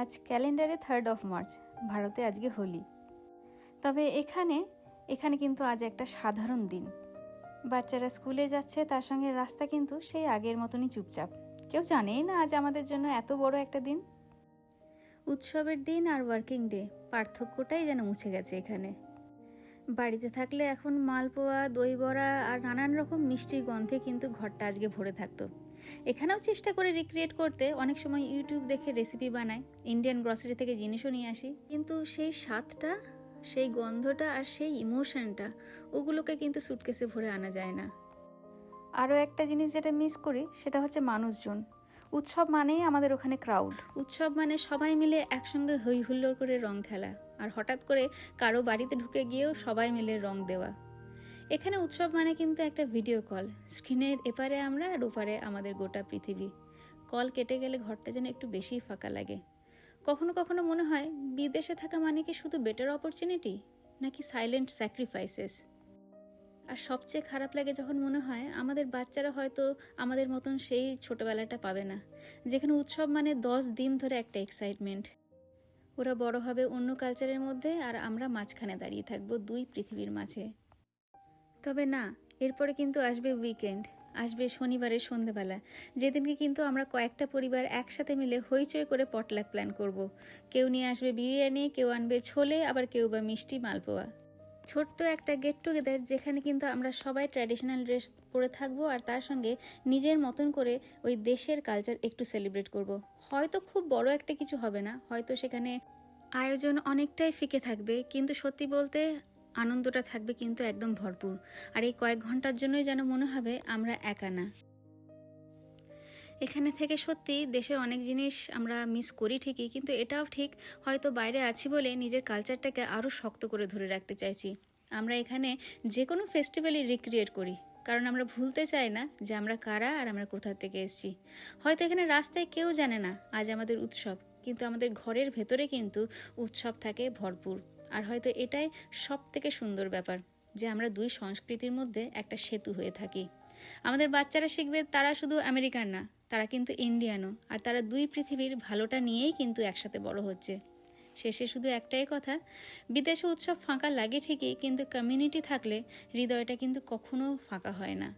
আজ ক্যালেন্ডারে 3 মার্চ, ভারতে আজকে হোলি। তবে এখানে কিন্তু আজ একটা সাধারণ দিন। বাচ্চারা স্কুলে যাচ্ছে, তার সঙ্গে রাস্তা কিন্তু সেই আগের মতনই চুপচাপ। কেউ জানেই না আজ আমাদের জন্য এত বড় একটা দিন। উৎসবের দিন আর ওয়ার্কিং ডে, পার্থক্যটাই যেন মুছে গেছে এখানে। বাড়িতে থাকলে এখন মালপোয়া, দই বড়া আর নানান রকম মিষ্টির গন্ধে কিন্তু ঘরটা আজকে ভরে থাকতো। এখানেও চেষ্টা করে রিক্রিয়েট করতে, অনেক সময় ইউটিউব দেখে রেসিপি বানাই, ইন্ডিয়ান গ্রসারি থেকে জিনিসও নিয়ে আসি, কিন্তু সেই স্বাদটা, সেই গন্ধটা আর সেই ইমোশনটা, ওগুলোকে কিন্তু সুটকেসে ভরে আনা যায় না। আরও একটা জিনিস যেটা মিস করি সেটা হচ্ছে মানুষজন। উৎসব মানেই আমাদের ওখানে ক্রাউড। উৎসব মানে সবাই মিলে একসঙ্গে হই হুল্লোড় করে রং খেলা, আর হঠাৎ করে কারো বাড়িতে ঢুকে গিয়েও সবাই মিলে রং দেওয়া। এখানে উৎসব মানে কিন্তু একটা ভিডিও কল, স্ক্রিনের এপারে আমরা আর ওপারে আমাদের গোটা পৃথিবী। কল কেটে গেলে ঘরটা যেন একটু বেশিই ফাঁকা লাগে। কখনো কখনো মনে হয় বিদেশে থাকা মানে কি শুধু বেটার অপরচুনিটি, নাকি সাইলেন্ট স্যাক্রিফাইসেস। আর সবচেয়ে খারাপ লাগে যখন মনে হয় আমাদের বাচ্চারা হয়তো আমাদের মতন সেই ছোটবেলাটা পাবে না, যেখানে উৎসব মানে 10 দিন ধরে একটা এক্সাইটমেন্ট। ওরা বড় হবে অন্য কালচারের মধ্যে, আর আমরা মাঝখানে দাঁড়িয়ে থাকবো দুই পৃথিবীর মাঝে। তবে না, এরপরে কিন্তু আসবে উইকেন্ড, আসবে শনিবারের সন্ধেবেলা, যেদিনকে কিন্তু আমরা কয়েকটা পরিবার একসাথে মিলে হইচই করে পটলাক প্ল্যান করব। কেউ নিয়ে আসবে বিরিয়ানি, কেউ আনবে ছোলে, আবার কেউ বা মিষ্টি মালপোয়া। ছোট্ট একটা গেট টুগেদার, যেখানে কিন্তু আমরা সবাই ট্র্যাডিশনাল ড্রেস পরে থাকবো, আর তার সঙ্গে নিজের মতন করে ওই দেশের কালচার একটু সেলিব্রেট করব। হয়তো খুব বড় একটা কিছু হবে না, হয়তো সেখানে আয়োজন অনেকটাই ফিকে থাকবে, কিন্তু সত্যি বলতে আনন্দটা থাকবে কিন্তু একদম ভরপুর। আর এই কয়েক ঘন্টার জন্যই যেন মনে হবে আমরা একা না। এখানে থেকে সত্যি দেশের অনেক জিনিস আমরা মিস করি ঠিকই, কিন্তু এটাও ঠিক, হয়তো বাইরে আছি বলে নিজের কালচারটাকে আরও শক্ত করে ধরে রাখতে চাইছি। আমরা এখানে যে কোনো ফেস্টিভ্যালই রিক্রিয়েট করি, কারণ আমরা ভুলতে চাই না যে আমরা কারা আর আমরা কোথা থেকে এসেছি। হয়তো এখানে রাস্তায় কেউ জানে না আজ আমাদের উৎসব, কিন্তু আমাদের ঘরের ভেতরে কিন্তু উৎসব থাকে ভরপুর। আর হয়তো এটাই সব থেকে সুন্দর ব্যাপার, যে আমরা দুই সংস্কৃতির মধ্যে একটা সেতু হয়ে থাকি। আমাদের বাচ্চারা শিখবে তারা শুধু আমেরিকান না, তারা কিন্তু ইন্ডিয়ানও, আর তারা দুই পৃথিবীর ভালোটা নিয়েই কিন্তু একসাথে বড় হচ্ছে। শেষে শুধু একটাই কথা, বিদেশে উৎসব ফাঁকা লাগে ঠিকই, কিন্তু কমিউনিটি থাকলে হৃদয়টা কিন্তু কখনো ফাঁকা হয় না।